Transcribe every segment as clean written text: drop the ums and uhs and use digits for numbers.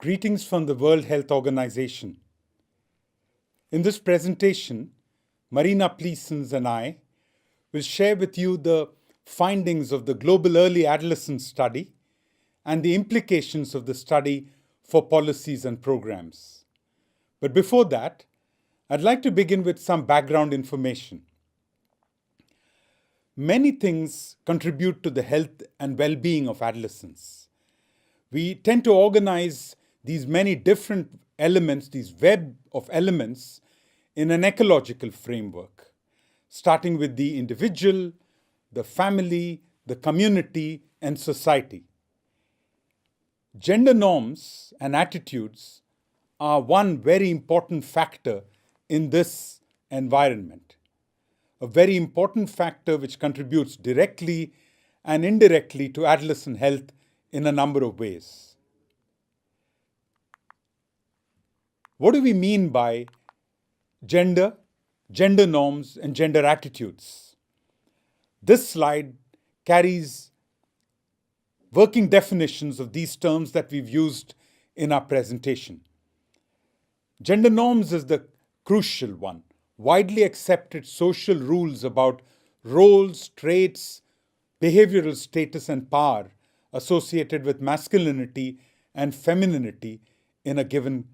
Greetings from the World Health Organization. In this presentation, Marina Pleasons and I will share with you the findings of the Global Early Adolescent Study and the implications of the study for policies and programs. But before that, I'd like to begin with some background information. Many things contribute to the health and well-being of adolescents. We tend to organize these many different elements, these web of elements, in an ecological framework, starting with the individual, the family, the community, and society. Gender norms and attitudes are one very important factor in this environment, a very important factor which contributes directly and indirectly to adolescent health in a number of ways. What do we mean by gender norms, and gender attitudes? This slide carries working definitions of these terms that we've used in our presentation. Gender norms is the crucial one, widely accepted social rules about roles, traits, behavioral status, and power associated with masculinity and femininity in a given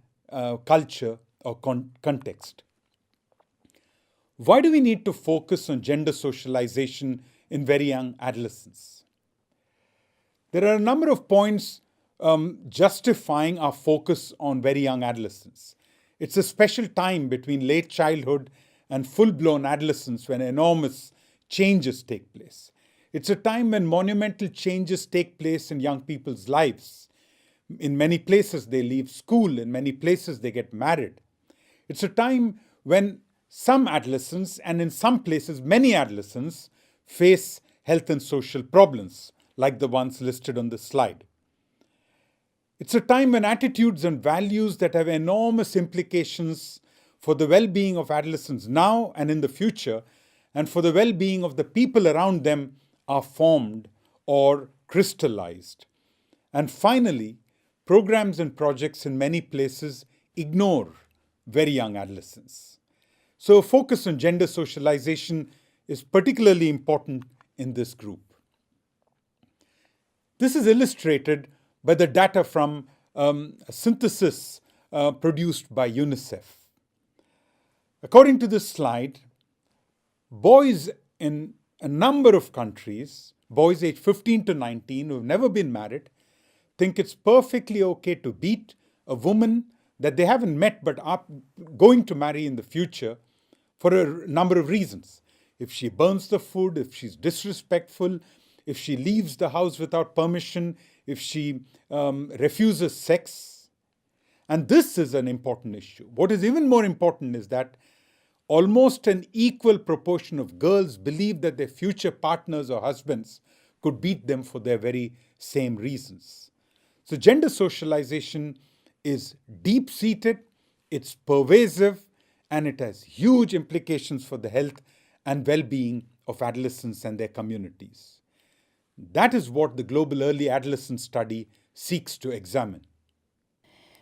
culture or context. Why do we need to focus on gender socialization in very young adolescents? There are a number of points justifying our focus on very young adolescents. It's a special time between late childhood and full-blown adolescence when enormous changes take place. It's a time when monumental changes take place in young people's lives. In many places, they leave school. In many places, they get married. It's a time when some adolescents, and in some places, many adolescents, face health and social problems, like the ones listed on this slide. It's a time when attitudes and values that have enormous implications for the well-being of adolescents now and in the future, and for the well-being of the people around them, are formed or crystallized. And finally, programs and projects in many places ignore very young adolescents. So a focus on gender socialization is particularly important in this group. This is illustrated by the data from a synthesis produced by UNICEF. According to this slide, boys in a number of countries, boys aged 15 to 19 who have never been married, think it's perfectly okay to beat a woman that they haven't met but are going to marry in the future for a number of reasons. If she burns the food, if she's disrespectful, if she leaves the house without permission, if she refuses sex. And this is an important issue. What is even more important is that almost an equal proportion of girls believe that their future partners or husbands could beat them for their very same reasons. So gender socialization is deep-seated, it's pervasive, and it has huge implications for the health and well-being of adolescents and their communities. That is what the Global Early Adolescent Study seeks to examine.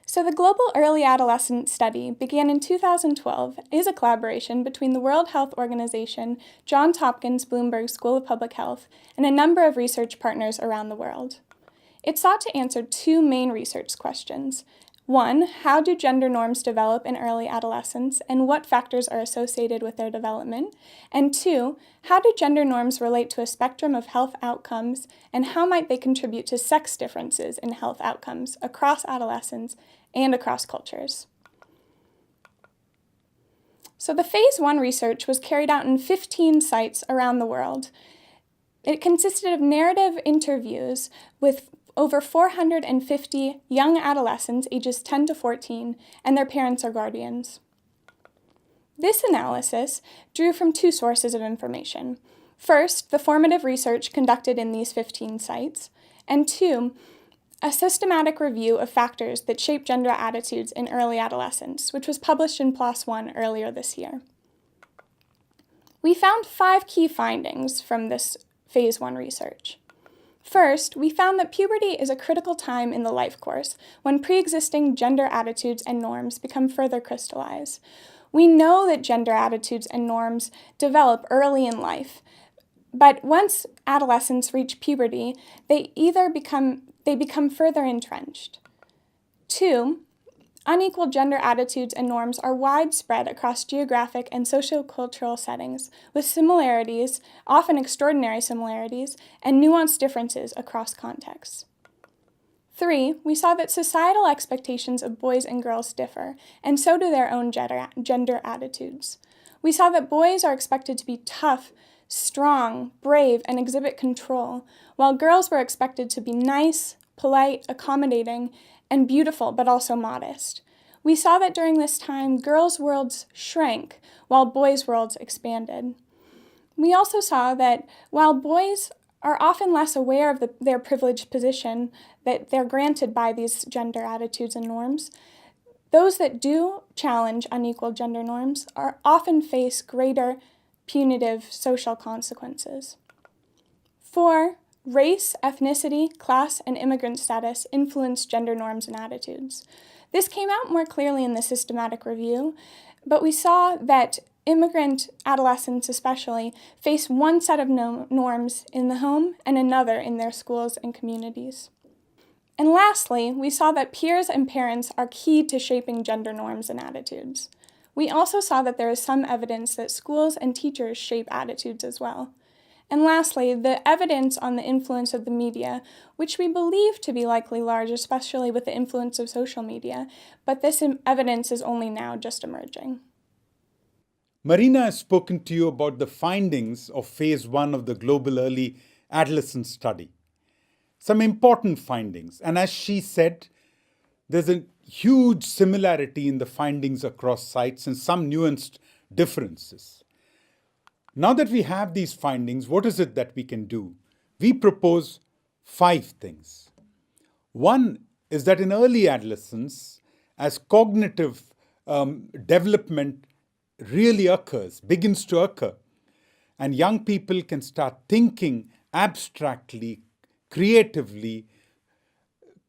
So the Global Early Adolescent Study began in 2012, is a collaboration between the World Health Organization, Johns Hopkins Bloomberg School of Public Health, and a number of research partners around the world. It sought to answer two main research questions. One, how do gender norms develop in early adolescence, and what factors are associated with their development? And two, how do gender norms relate to a spectrum of health outcomes, and how might they contribute to sex differences in health outcomes across adolescence and across cultures? So the Phase 1 research was carried out in 15 sites around the world. It consisted of narrative interviews with over 450 young adolescents ages 10 to 14 and their parents or guardians. This analysis drew from two sources of information. First, the formative research conducted in these 15 sites, and two, a systematic review of factors that shape gender attitudes in early adolescence, which was published in PLOS One earlier this year. We found 5 key findings from this Phase 1 research. First, we found that puberty is a critical time in the life course when pre-existing gender attitudes and norms become further crystallized. We know that gender attitudes and norms develop early in life, but once adolescents reach puberty, they become further entrenched. Two, unequal gender attitudes and norms are widespread across geographic and sociocultural settings, with similarities, often extraordinary similarities, and nuanced differences across contexts. Three, we saw that societal expectations of boys and girls differ, and so do their own gender attitudes. We saw that boys are expected to be tough, strong, brave, and exhibit control, while girls were expected to be nice, polite, accommodating, and beautiful, but also modest. We saw that during this time, girls' worlds shrank, while boys' worlds expanded. We also saw that while boys are often less aware of their privileged position that they're granted by these gender attitudes and norms, those that do challenge unequal gender norms are often face greater punitive social consequences. 4. Race, ethnicity, class, and immigrant status influence gender norms and attitudes. This came out more clearly in the systematic review, but we saw that immigrant adolescents especially face one set of norms in the home and another in their schools and communities. And lastly, we saw that peers and parents are key to shaping gender norms and attitudes. We also saw that there is some evidence that schools and teachers shape attitudes as well. And lastly, the evidence on the influence of the media, which we believe to be likely large, especially with the influence of social media, but this evidence is only now just emerging. Marina has spoken to you about the findings of Phase 1 of the Global Early Adolescent Study. Some important findings, and as she said, there's a huge similarity in the findings across sites and some nuanced differences. Now that we have these findings, what is it that we can do? We propose 5 things. One is that in early adolescence, as cognitive development really begins to occur, and young people can start thinking abstractly, creatively,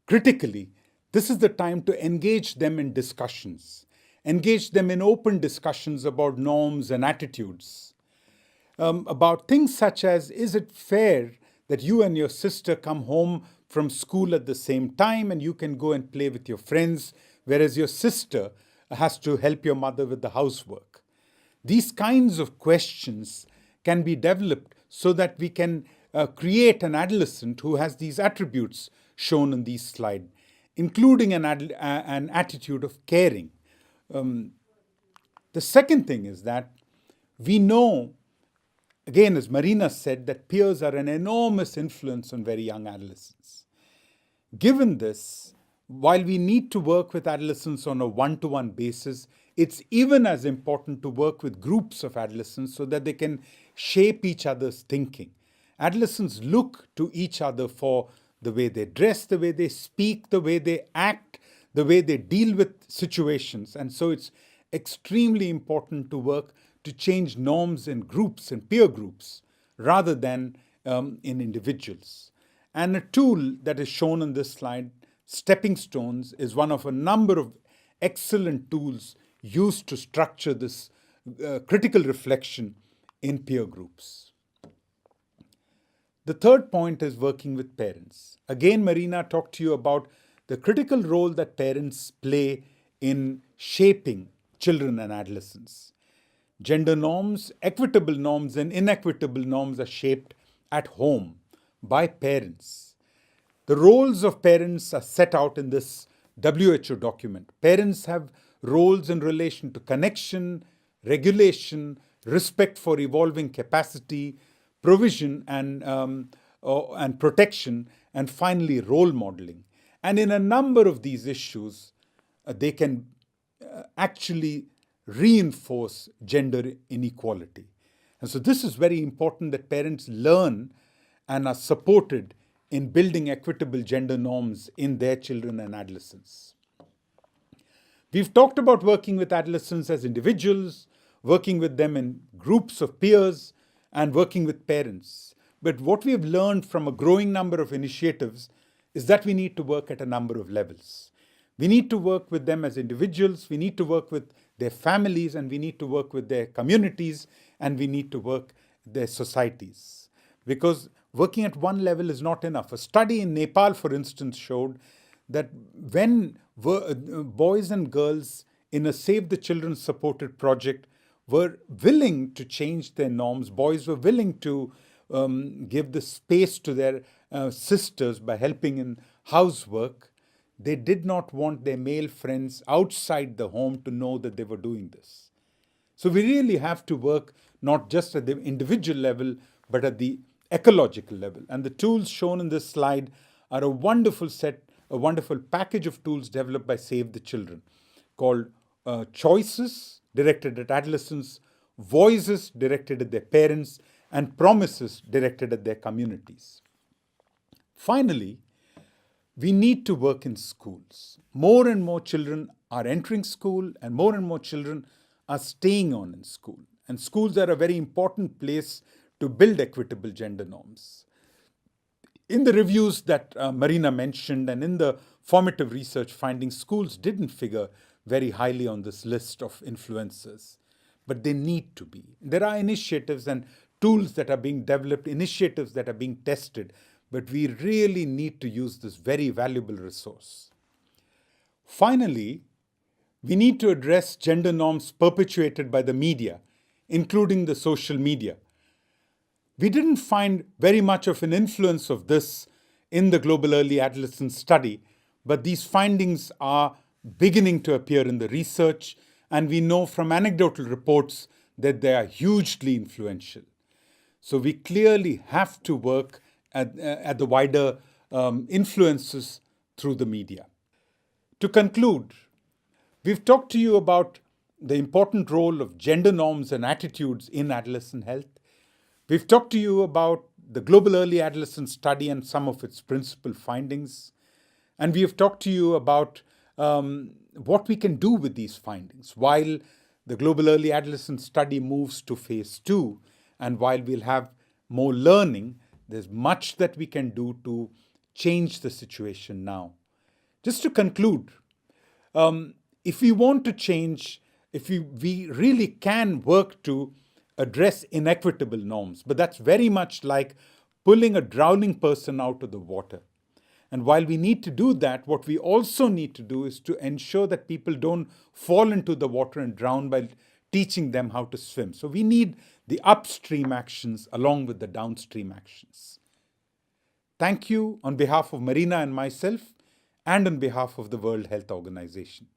critically, this is the time to engage them in discussions, engage them in open discussions about norms and attitudes, about things such as, is it fair that you and your sister come home from school at the same time and you can go and play with your friends, whereas your sister has to help your mother with the housework? These kinds of questions can be developed so that we can create an adolescent who has these attributes shown in this slide, including an attitude of caring. The second thing is that we know, again, as Marina said, that peers are an enormous influence on very young adolescents. Given this, while we need to work with adolescents on a one-to-one basis, it's even as important to work with groups of adolescents so that they can shape each other's thinking. Adolescents look to each other for the way they dress, the way they speak, the way they act, the way they deal with situations. And so it's extremely important to work to change norms in groups and peer groups rather than in individuals. And a tool that is shown on this slide, Stepping Stones, is one of a number of excellent tools used to structure this critical reflection in peer groups. The third point is working with parents. Again, Marina talked to you about the critical role that parents play in shaping children and adolescents. Gender norms, equitable norms, and inequitable norms are shaped at home by parents. The roles of parents are set out in this WHO document. Parents have roles in relation to connection, regulation, respect for evolving capacity, provision and protection, and finally role modeling. And in a number of these issues, they can actually reinforce gender inequality. And so this is very important that parents learn and are supported in building equitable gender norms in their children and adolescents. We've talked about working with adolescents as individuals, working with them in groups of peers, and working with parents. But what we have learned from a growing number of initiatives is that we need to work at a number of levels. We need to work with them as individuals, we need to work with their families, and we need to work with their communities, and we need to work their societies. Because working at one level is not enough. A study in Nepal, for instance, showed that when boys and girls in a Save the Children supported project were willing to change their norms, boys were willing to give the space to their sisters by helping in housework, they did not want their male friends outside the home to know that they were doing this. So we really have to work not just at the individual level, but at the ecological level. And the tools shown in this slide are a wonderful package of tools developed by Save the Children called Choices, directed at adolescents, Voices, directed at their parents, and Promises, directed at their communities. Finally, we need to work in schools. More and more children are entering school, and more children are staying on in school. And schools are a very important place to build equitable gender norms. In the reviews that Marina mentioned and in the formative research findings, schools didn't figure very highly on this list of influencers, but they need to be. There are initiatives and tools that are being developed, initiatives that are being tested, but we really need to use this very valuable resource. Finally, we need to address gender norms perpetuated by the media, including the social media. We didn't find very much of an influence of this in the Global Early Adolescent Study, but these findings are beginning to appear in the research, and we know from anecdotal reports that they are hugely influential. So we clearly have to work at the wider influences through the media. To conclude, we've talked to you about the important role of gender norms and attitudes in adolescent health. We've talked to you about the Global Early Adolescent Study and some of its principal findings. And we have talked to you about what we can do with these findings while the Global Early Adolescent Study moves to phase 2, and while we'll have more learning, there's much that we can do to change the situation now. Just to conclude, if we want to change, if we really can work to address inequitable norms, but that's very much like pulling a drowning person out of the water. And while we need to do that, what we also need to do is to ensure that people don't fall into the water and drown by teaching them how to swim. So we need the upstream actions along with the downstream actions. Thank you on behalf of Marina and myself, and on behalf of the World Health Organization.